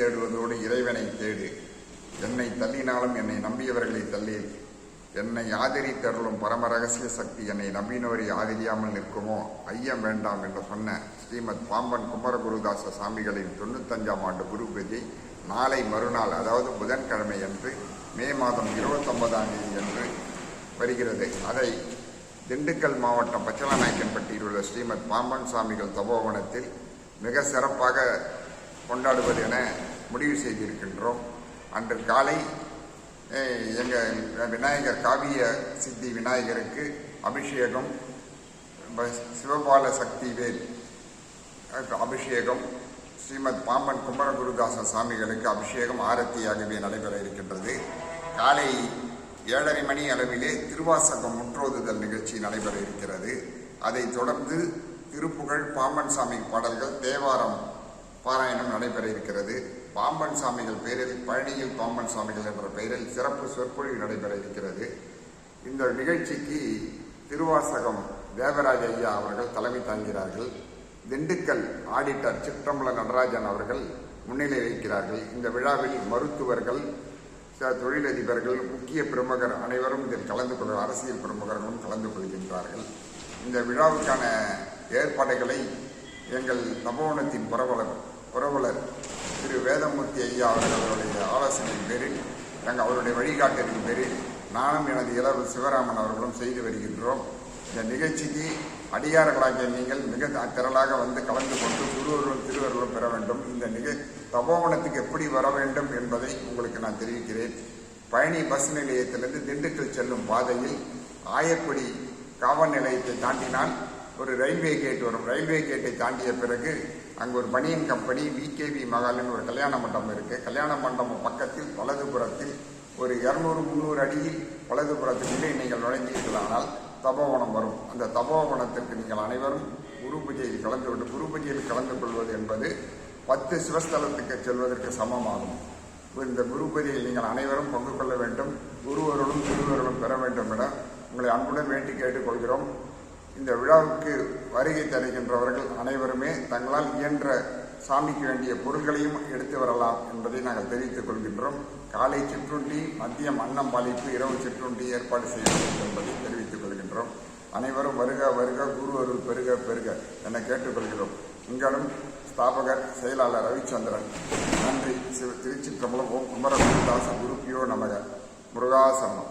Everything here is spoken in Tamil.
தேடுவதோடு இறைவனை தேடு. என்னை தள்ளினாலும் என்னை நம்பியவர்களை தள்ளி என்னை ஆதரித்தருளும் பரம ரகசிய சக்தி என்னை நம்பினவரை ஆதரியாமல் நிற்குமோ ஐயம் வேண்டாம் என்று சொன்ன ஸ்ரீமத் பாம்பன் குமரகுருதாச சாமிகளின் 95ஆம் ஆண்டு குரு பூஜை நாளை மறுநாள், அதாவது புதன்கிழமை அன்று மே மாதம் 29ஆம் தேதி என்று வருகிறது. அதை திண்டுக்கல் மாவட்டம் பச்சலநாயக்கன்பட்டியில் உள்ள ஸ்ரீமத் பாம்பன் சாமிகள் தபோவனத்தில் மிக சிறப்பாக கொண்டாடுவது என முடிவு செய்திருக்கின்றோம். அன்று காலை எங்கள் விநாயகர் காவிய சித்தி விநாயகருக்கு அபிஷேகம், சிவபால சக்தி வேல் அபிஷேகம், ஸ்ரீமத் பாம்பன் குமரகுருதாச சாமிகளுக்கு அபிஷேகம் ஆரத்தியாகவே நடைபெற இருக்கின்றது. காலை 7:30 மணி அளவிலே திருவாசகம் முற்றோதுதல் நிகழ்ச்சி நடைபெற இருக்கிறது. அதைத் தொடர்ந்து திருப்புகழ், பாம்பன் சாமி பாடல்கள், தேவாரம் பாராயணம் நடைபெற இருக்கிறது. பாம்பன் சாமிகள் பெயரில் பழனியில் பாம்பன் சாமிகள் என்ற பெயரில் சிறப்பு சொற்பொழிவு நடைபெற இருக்கிறது. இந்த நிகழ்ச்சிக்கு திருவாசகம் தேவராஜ ஐயா அவர்கள் தலைமை தாங்கிறார்கள். திண்டுக்கல் ஆடிட்டர் சிற்றம்பல நடராஜன் அவர்கள் முன்னிலை வைக்கிறார்கள். இந்த விழாவில் மருத்துவர்கள், தொழிலதிபர்கள், முக்கிய பிரமுகர் அனைவரும் இதில் கலந்து கொள்ள, அரசியல் பிரமுகர்களும் கலந்து கொள்கின்றார்கள். இந்த விழாவுக்கான ஏற்பாடுகளை எங்கள் தபோவனத்தின் புரவலர் திரு வேதமூர்த்தி ஐயா அவர்களுடைய ஆலோசனையின் பேரில், அவருடைய வழிகாட்டலின் பேரில் நானும் எனது இளவு சிவராமன் அவர்களும் செய்து வருகின்றோம். இந்த நிகழ்ச்சிக்கு அடியார்களாகிய நீங்கள் மிக திரளாக வந்து கலந்து கொண்டு குருவர்களும் திருவர்களும் பெற வேண்டும். இந்த தபோவனத்துக்கு எப்படி வர வேண்டும் என்பதை உங்களுக்கு நான் தெரிவிக்கிறேன். பழனி பஸ் நிலையத்திலிருந்து திண்டுக்கல் செல்லும் பாதையில் ஆயக்குடி காவல் நிலையத்தை தாண்டினால் ஒரு ரயில்வே கேட் வரும். ரயில்வே கேட்டை தாண்டிய பிறகு அங்கு ஒரு பனியன் கம்பெனி விகேவி மகாலின் ஒரு கல்யாண மண்டபம் இருக்கு. கல்யாண மண்டபம் பக்கத்தில் வலதுபுறத்தில் ஒரு 200-300 அடியில் வலதுபுறத்திலே நீங்கள் நுழைந்தீர்களானால் தபோவனம் வரும். அந்த தபோவனத்திற்கு நீங்கள் அனைவரும் குரு பூஜையில் குரு பூஜையில் கலந்து கொள்வது என்பது 10 சிவஸ்தலத்துக்கு செல்வதற்கு சமமாகும். இந்த குரு பூஜையில் நீங்கள் அனைவரும் பங்கு கொள்ள வேண்டும். குருவர்களும் திருவர்களும் பெற வேண்டும் என உங்களை அன்புடன் வேண்டி கேட்டுக்கொள்கிறோம். இந்த விழாவுக்கு வருகை தருகின்றவர்கள் அனைவருமே தங்களால் இயன்ற சாமிக்கு வேண்டிய பொருட்களையும் எடுத்து வரலாம் என்பதை நாங்கள் தெரிவித்துக் கொள்கின்றோம். காலை சிற்றுண்டி, மதியம் அன்னம் பாலிப்பு, இரவு சிற்றுண்டி ஏற்பாடு செய்ய வேண்டும் என்பதை தெரிவித்துக் கொள்கின்றோம். அனைவரும் வருக வருக, குரு அருள் பெருக பெருக என கேட்டுக்கொள்கிறோம். உங்களும் ஸ்தாபகர் செயலாளர் ரவிச்சந்திரன். நன்றி. திருச்சிற்றம்பலம். ஓம் குமரகுருதாச குருப்பியோ நமக. முருகாசரணம்.